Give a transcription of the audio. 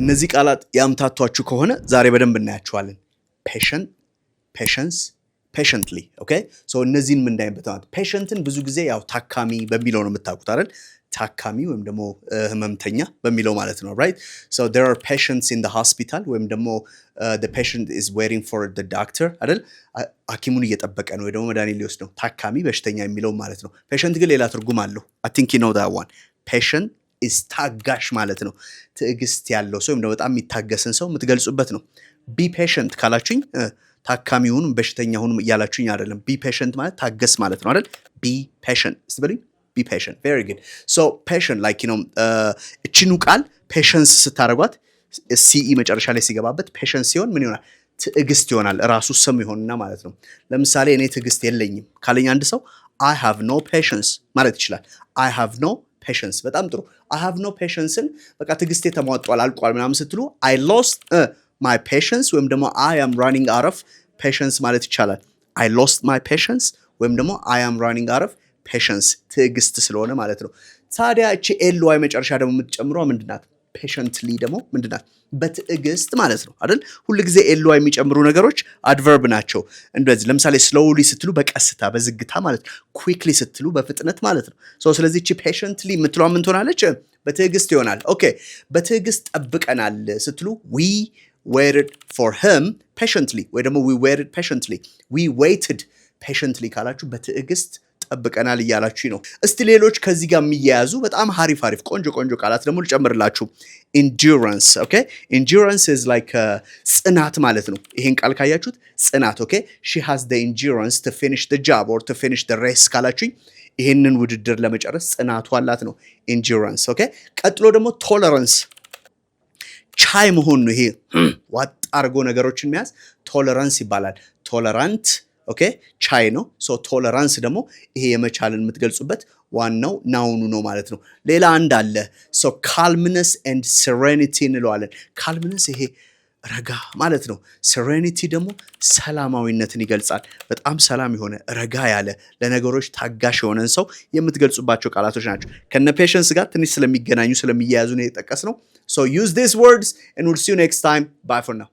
እነዚህ ቃላት ያምታቷችሁ ከሆነ ዛሬ በደንብ እናያቸዋለን። patient, patience, patiently okay so እነዚህን ምን እንዳይበት ማለት patientን ብዙ ጊዜ ያው ታካሚ በሚለው ነው የምታውቁት አይደል ታካሚ ወይም ደግሞ ህመምተኛ በሚለው ማለት ነው right so there are patients in the hospital ወይም ደግሞ the patient is waiting for the doctor አይደል ሐኪሙን እየጠበቀ ነው ወይ ደግሞ መድኃኒት ሊወስድ ነው ታካሚ በሽተኛ የሚለው ማለት ነው patient ግን ሌላ ትርጉም አለው I think you know that one patient is ታጋሽ ማለት ነው ትዕግስት ያለው ሰው ወይም ደግሞ በጣም የሚታገስን ሰው የምትገልጹበት ነው be patient ካላችሁኝ ታካሚውን በሽተኛውን ያላችሁኝ አይደለም be patient ማለት ታገስ ማለት ነው አይደል be patient እስቲ be patient very good so patient like you know እቺኑ ቃል patience ስታረጓት ce መጨረሻ ላይ ሲገባበት patience ሲሆን ምን ይሆናል ትዕግስት ይሆናል ራሱ ስም ይሆንና ማለት ነው ለምሳሌ እኔ ትዕግስት የለኝም ካለኝ አንድ ሰው I have no patience ማለት ይችላል I have no patience በጣም ጥሩ I have no patienceን በቃ ትዕግስቴ ተሟጧል አልቋል ምናምን ስትሉ I lost my patience ወይም ደግሞ I am running out of patience ማለት ይቻላል I lost my patience ወይም ደግሞ I am running out of patience ትዕግስት ስለሆነ ማለት ነው ታዲያ እቺ ly መጨረሻ ደግሞ የምትጨምረው ምንድናት patiently ደግሞ ምንድናት በትዕግስት ማለት ነው አይደል ሁሉ ጊዜ ly የሚጨምሩ ነገሮች adverb ናቸው እንደዚህ ለምሳሌ slowly ስትሉ በቀስታ በዝግታ ማለት quickly ስትሉ በፍጥነት ማለት ነው ስለዚህ እቺ patiently የምትለው ምን ትሆናለች በትዕግስት ይሆናል ኦኬ በትዕግስት ጠብቀናል ስትሉ we waited for him patiently ወይ ደግሞ we waited patiently we waited patiently ካላችሁ በትዕግስት ጠብቀናል ይያላችሁ ነው እስቲ ሌሎች ከዚህ ጋር የሚያያዙ በጣም አሪፍ ቆንጆ ቃላት ደግሞ ልጨምርላችሁ endurance okay endurance is like ጽናት ማለት ነው ይሄን ቃል ካያችሁት ጽናት okay she has the endurance to finish the job or to finish the race ካላችሁኝ ይሄንን ውድድር ለመጨረስ ጽናቱ አላት ነው endurance okay ቀጥሎ ደግሞ tolerance ቻይ መሆን ነው ይሄ ዋጥ አርጎ ነገሮችን መያዝ ቶለራንስ ይባላል ቶለራንት ኦኬ ቻይ ነው ሶ ቶለራንስ ደግሞ ይሄ የመቻልን የምትገልጹበት ዋናው ናውኑ ነው ማለት ነው ሌላ አንድ አለ ሶ calmness and serenity እንለዋለን calmness ይሄ ረጋ ማለት ነው serenity ደግሞ ሰላማዊነትን ይገልጻል በጣም ሰላም የሆነ ረጋ ያለ ለነገሮች ታጋሽ የሆነን ሰው የምትገልጹባቸው ቃላቶች ናቸው ከነ patience ጋር ትንሽ ስለሚገናኙ ስለሚያያዙ ነው የተጠቀስነው so use these words and we'll see you next time bye for now